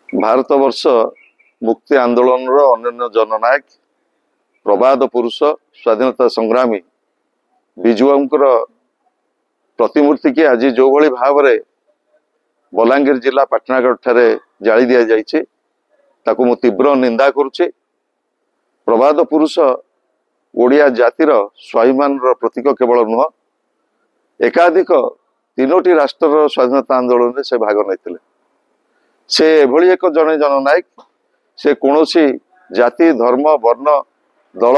भारत वर्ष मुक्ति आंदोलन अन्य जननायक प्रबाद पुरुष स्वाधीनता संग्रामी विजुआंकर प्रतिमूर्ति की आज जो भली भाव में बलांगीर जिला पाटनागढ़ ठारे जाली दि जाइए ताकू मु तीव्र निंदा करुचे। प्रबाद पुरुष ओडिया जातिर स्वाभिमान प्रतीक केवल नुह एकाधिक तीनोटी राष्ट्र स्वाधीनता आंदोलन में से भाग नहीं से एभली एक जने जननायक से कौनसी जाति धर्म वर्ण दल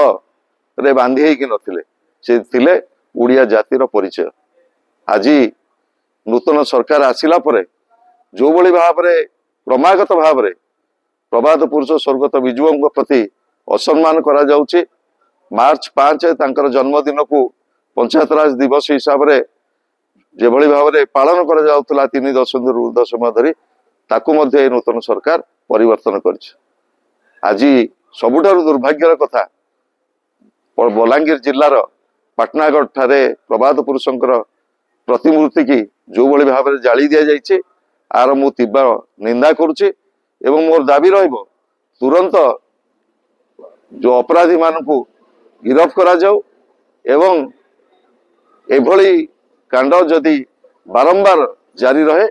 रे बांधी होगी नथिले से थिले ओडिया जातिर परिचय। आज नूतन सरकार आसिला परे जो भली भाव में क्रमागत भाव में प्रबाद पुरुष स्वर्गत विजुओं प्रति असम्मान करा जाउची। मार्च 5 तांकर जन्मदिन को पंचायत राज दिवस हिसाब से जो भली भाव में पालन करा जाउतला 3 दशक समय धरी ताकू मध्य नूतन सरकार परिवर्तन कर। आज सबुठारु दुर्भाग्यर कथा बलांगीर जिलार पाटनागढ़ ठारे प्रबाद पुरुषंकर प्रतिमूर्ति की जो भली भाव में जाली दि जाइए आर मु तीव्र निंदा करुच्ची एवं मोर दाबी रहिबो तुरंत जो अपराधी मानकु गिरफ करा जाऊ एवं एभली कांड जदि बारंबार जारी रहे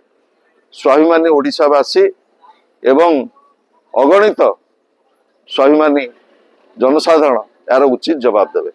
स्वाभिमानी ओडिशावासी एवं अगणित स्वाभिमानी जनसाधारण यार उचित जवाब देवे।